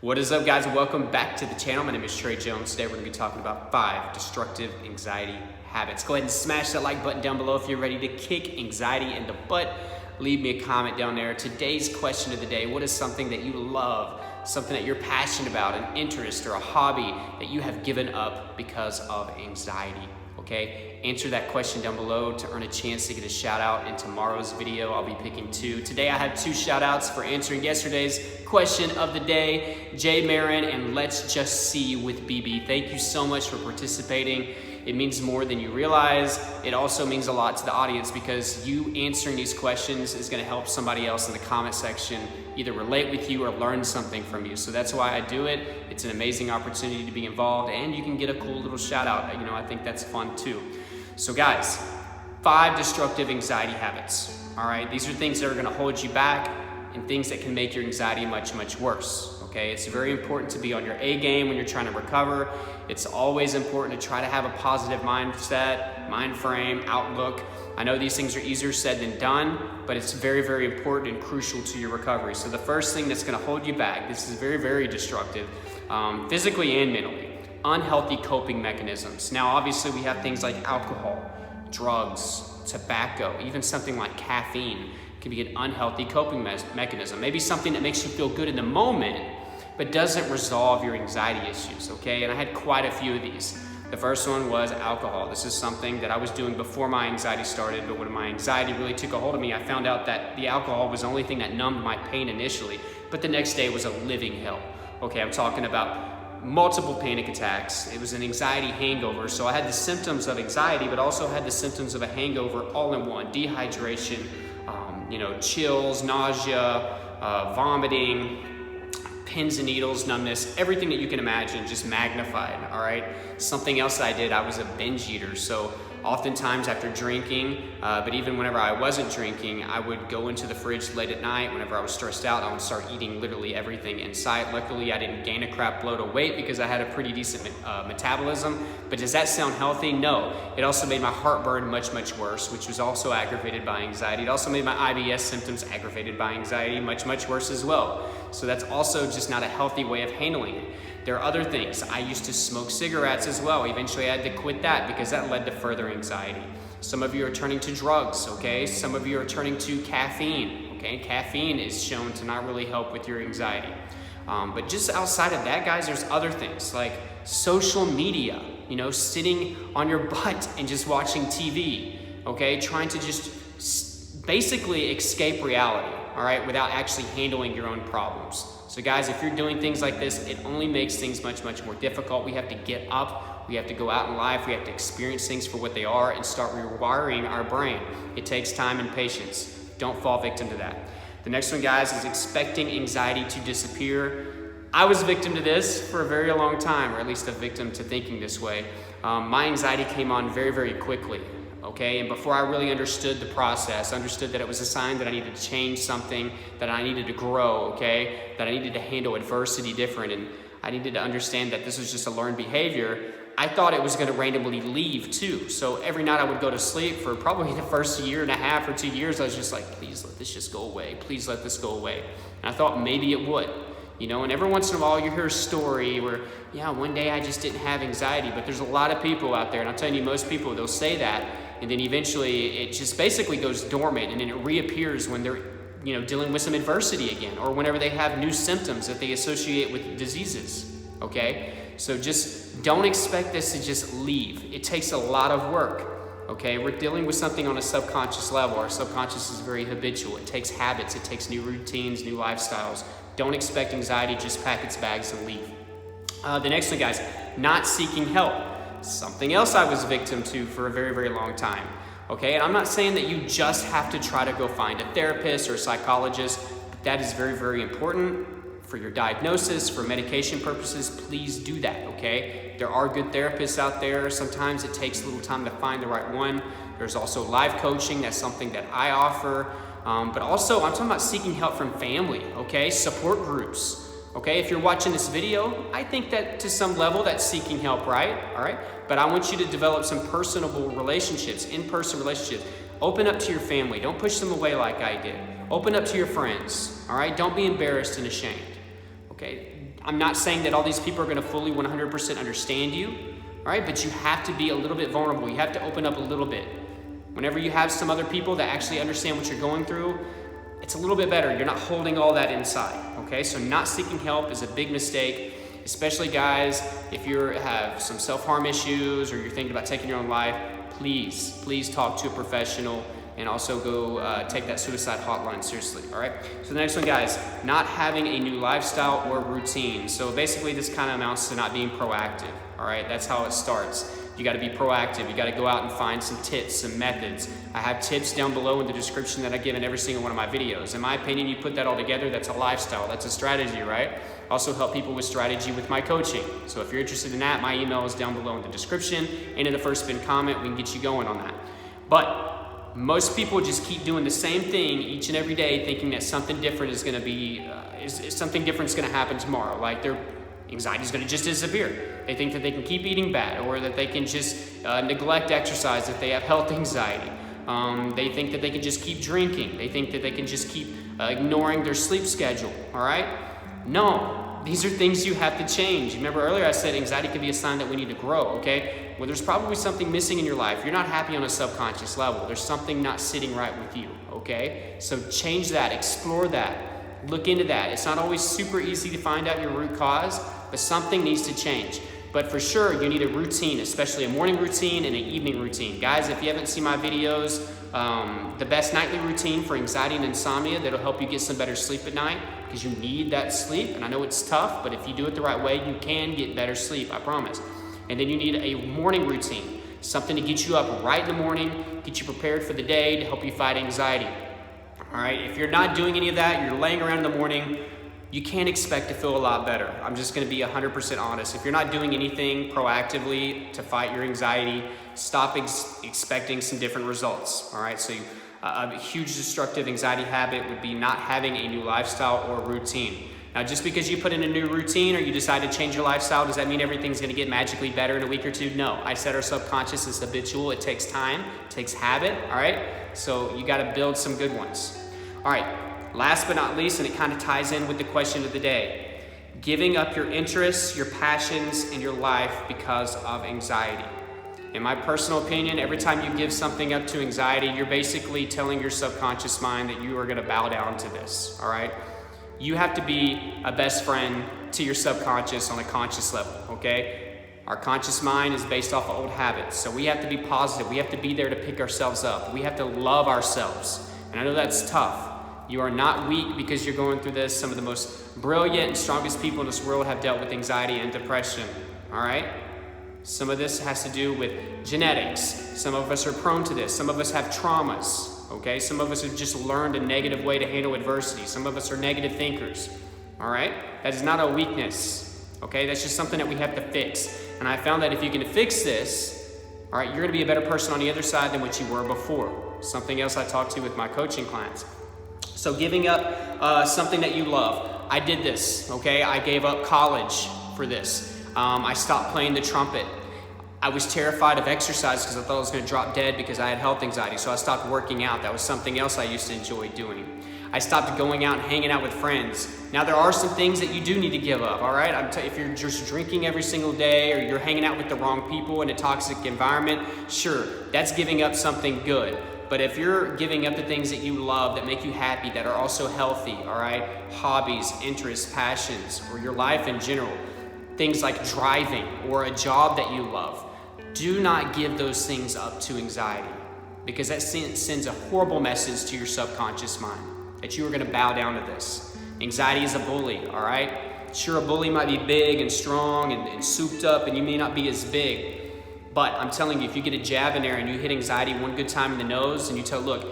What is up, guys? Welcome back to the channel. My name is Trey Jones. Today we're going to be talking about 5 destructive anxiety habits. Go ahead and smash that like button down below if you're ready to kick anxiety in the butt. Leave me a comment down there. Today's question of the day: what is something that you love, something that you're passionate about, an interest or a hobby that you have given up because of anxiety? Okay, answer that question down below to earn a chance to get a shout out in tomorrow's video. I'll be picking 2. Today I have 2 shout outs for answering yesterday's question of the day. Jay Marin and Let's Just See with BB. Thank you so much for participating. It means more than you realize. It also means a lot to the audience because you answering these questions is going to help somebody else in the comment section either relate with you or learn something from you. So that's why I do it. It's an amazing opportunity to be involved, and you can get a cool little shout out. I think that's fun too. So guys, 5 destructive anxiety habits. All right, these are things that are going to hold you back and things that can make your anxiety much, much worse. Okay, it's very important to be on your A game when you're trying to recover. It's always important to try to have a positive mindset, mind frame, outlook. I know these things are easier said than done, but it's very, very important and crucial to your recovery. So the first thing that's going to hold you back, this is very, very destructive, physically and mentally, unhealthy coping mechanisms. Now, obviously, we have things like alcohol, drugs, tobacco, even something like caffeine can be an unhealthy coping mechanism. Maybe something that makes you feel good in the moment, but doesn't resolve your anxiety issues, okay? And I had quite a few of these. The first one was alcohol. This is something that I was doing before my anxiety started, but when my anxiety really took a hold of me, I found out that the alcohol was the only thing that numbed my pain initially, but the next day was a living hell. Okay, I'm talking about multiple panic attacks. It was an anxiety hangover, so I had the symptoms of anxiety, but also had the symptoms of a hangover all in one. Dehydration, chills, nausea, vomiting, pins and needles, numbness, everything that you can imagine, just magnified, all right? Something else that I did, I was a binge eater. So oftentimes after drinking, but even whenever I wasn't drinking, I would go into the fridge late at night. Whenever I was stressed out, I would start eating literally everything in sight. Luckily, I didn't gain a crap load of weight because I had a pretty decent metabolism. But does that sound healthy? No. It also made my heartburn much, much worse, which was also aggravated by anxiety. It also made my IBS symptoms aggravated by anxiety much, much worse as well. So that's also just not a healthy way of handling it. There are other things. I used to smoke cigarettes as well. Eventually I had to quit that because that led to further anxiety. Some of you are turning to drugs, okay? Some of you are turning to caffeine, okay? Caffeine is shown to not really help with your anxiety. But just outside of that, guys, there's other things like social media, sitting on your butt and just watching TV, okay? Trying to just basically escape reality, all right, without actually handling your own problems. So guys, if you're doing things like this, it only makes things much, much more difficult. We have to get up, we have to go out in life, we have to experience things for what they are and start rewiring our brain. It takes time and patience. Don't fall victim to that. The next one, guys, is expecting anxiety to disappear. I was a victim to this for a very long time, or at least a victim to thinking this way. My anxiety came on very, very quickly. Okay, and before I really understood the process, understood that it was a sign that I needed to change something, that I needed to grow, okay, that I needed to handle adversity different, and I needed to understand that this was just a learned behavior, I thought it was going to randomly leave too. So every night I would go to sleep for probably the first 1.5 years or 2 years. I was just like, please let this just go away. Please let this go away. And I thought maybe it would. And every once in a while you hear a story where, one day I just didn't have anxiety, but there's a lot of people out there, and I'm telling you, most people, they'll say that, and then eventually it just basically goes dormant, and then it reappears when they're, dealing with some adversity again, or whenever they have new symptoms that they associate with diseases, okay? So just don't expect this to just leave. It takes a lot of work, okay? We're dealing with something on a subconscious level. Our subconscious is very habitual. It takes habits, it takes new routines, new lifestyles. Don't expect anxiety to just pack its bags and leave. The next one, guys, not seeking help. Something else I was victim to for a very, very long time. Okay, and I'm not saying that you just have to try to go find a therapist or a psychologist, but that is very, very important for your diagnosis, for medication purposes. Please do that, okay? There are good therapists out there. Sometimes it takes a little time to find the right one. There's also life coaching. That's something that I offer. But also, I'm talking about seeking help from family, okay? Support groups. Okay, if you're watching this video, I think that to some level that's seeking help, right? All right, but I want you to develop some personable relationships, in-person relationships. Open up to your family. Don't push them away like I did. Open up to your friends, all right? Don't be embarrassed and ashamed. okay? I'm not saying that all these people are gonna fully 100% understand you, all right? But you have to be a little bit vulnerable. You have to open up a little bit. Whenever you have some other people that actually understand what you're going through, it's a little bit better. You're not holding all that inside, okay? So not seeking help is a big mistake, especially guys, if you have some self-harm issues or you're thinking about taking your own life, please talk to a professional and also go take that suicide hotline seriously, all right? So the next one, guys, not having a new lifestyle or routine. So basically this kind of amounts to not being proactive, all right? That's how it starts. You gotta be proactive. You gotta go out and find some tips, some methods. I have tips down below in the description that I give in every single one of my videos. In my opinion, you put that all together, that's a lifestyle, that's a strategy, right? I also help people with strategy with my coaching. So if you're interested in that, my email is down below in the description and in the first pinned comment, we can get you going on that. But most people just keep doing the same thing each and every day, thinking that something different is gonna be, something different is gonna happen tomorrow. Like their anxiety is gonna just disappear. They think that they can keep eating bad, or that they can just neglect exercise if they have health anxiety. They think that they can just keep drinking. They think that they can just keep ignoring their sleep schedule, all right? No, these are things you have to change. Remember earlier I said anxiety can be a sign that we need to grow, okay? Well, there's probably something missing in your life. You're not happy on a subconscious level. There's something not sitting right with you, okay? So change that, explore that, look into that. It's not always super easy to find out your root cause, but something needs to change. But for sure, you need a routine, especially a morning routine and an evening routine. Guys, if you haven't seen my videos, the best nightly routine for anxiety and insomnia that'll help you get some better sleep at night, because you need that sleep. And I know it's tough, but if you do it the right way, you can get better sleep, I promise. And then you need a morning routine, something to get you up right in the morning, get you prepared for the day, to help you fight anxiety. All right, if you're not doing any of that, you're laying around in the morning, you can't expect to feel a lot better. I'm just gonna be 100% honest. If you're not doing anything proactively to fight your anxiety, stop expecting some different results, all right? So a huge destructive anxiety habit would be not having a new lifestyle or routine. Now, just because you put in a new routine or you decide to change your lifestyle, does that mean everything's gonna get magically better in a week or two? No, I said our subconscious is habitual. It takes time, it takes habit, all right? So you gotta build some good ones. All right. Last but not least, and it kind of ties in with the question of the day, giving up your interests, your passions, and your life because of anxiety. In my personal opinion, every time you give something up to anxiety, you're basically telling your subconscious mind that you are going to bow down to this, all right? You have to be a best friend to your subconscious on a conscious level, okay? Our conscious mind is based off of old habits, so we have to be positive. We have to be there to pick ourselves up. We have to love ourselves, and I know that's tough. You are not weak because you're going through this. Some of the most brilliant and strongest people in this world have dealt with anxiety and depression, all right? Some of this has to do with genetics. Some of us are prone to this. Some of us have traumas, okay? Some of us have just learned a negative way to handle adversity. Some of us are negative thinkers, all right? That is not a weakness, okay? That's just something that we have to fix. And I found that if you can fix this, all right, you're gonna be a better person on the other side than what you were before. Something else I talk to with my coaching clients. So giving up something that you love. I did this, okay? I gave up college for this. I stopped playing the trumpet. I was terrified of exercise because I thought I was gonna drop dead because I had health anxiety. So I stopped working out. That was something else I used to enjoy doing. I stopped going out and hanging out with friends. Now there are some things that you do need to give up, all right? If you're just drinking every single day or you're hanging out with the wrong people in a toxic environment, sure, that's giving up something good. But if you're giving up the things that you love, that make you happy, that are also healthy, all right? Hobbies, interests, passions, or your life in general, things like driving or a job that you love, do not give those things up to anxiety, because that sends a horrible message to your subconscious mind that you are gonna bow down to this. Anxiety is a bully, all right? Sure, a bully might be big and strong and souped up, and you may not be as big. But I'm telling you, if you get a jab in there and you hit anxiety one good time in the nose and you tell, look,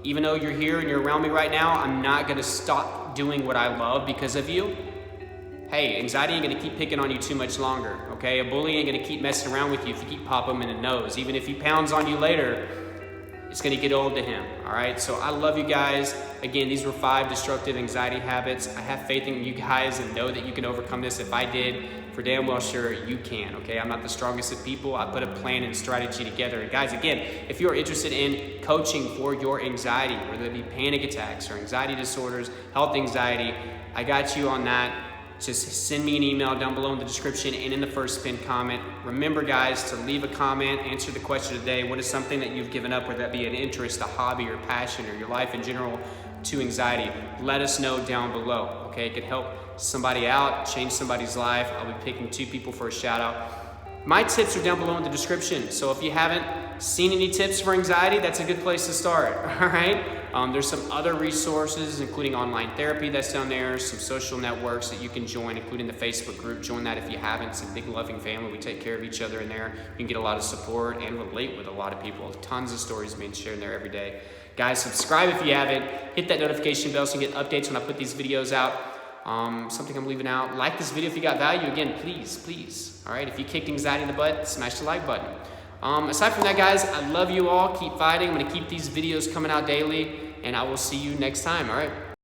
even though you're here and you're around me right now, I'm not gonna stop doing what I love because of you. Hey, anxiety ain't gonna keep picking on you too much longer, okay? A bully ain't gonna keep messing around with you if you keep popping him in the nose. Even if he pounds on you later, it's gonna get old to him, all right? So I love you guys. Again, these were 5 destructive anxiety habits. I have faith in you guys and know that you can overcome this. If I did, for damn well sure you can, okay? I'm not the strongest of people. I put a plan and strategy together. And guys, again, if you're interested in coaching for your anxiety, whether it be panic attacks or anxiety disorders, health anxiety, I got you on that. just send me an email down below in the description and in the first pinned comment. Remember, guys, to leave a comment, answer the question today. What is something that you've given up, whether that be an interest, a hobby, or passion, or your life in general, to anxiety? Let us know down below, okay? It could help somebody out, change somebody's life. I'll be picking 2 people for a shout out. My tips are down below in the description, so if you haven't seen any tips for anxiety, that's a good place to start, all right? There's some other resources, including online therapy that's down there, some social networks that you can join, including the Facebook group. Join that if you haven't. It's a big, loving family. We take care of each other in there. You can get a lot of support and relate with a lot of people. Tons of stories being shared in there every day. Guys, subscribe if you haven't. Hit that notification bell so you get updates when I put these videos out. Something I'm leaving out. Like this video if you got value. Again, please. All right, if you kicked anxiety in the butt, smash the like button. Aside from that, guys, I love you all. Keep fighting. I'm going to keep these videos coming out daily, and I will see you next time. All right.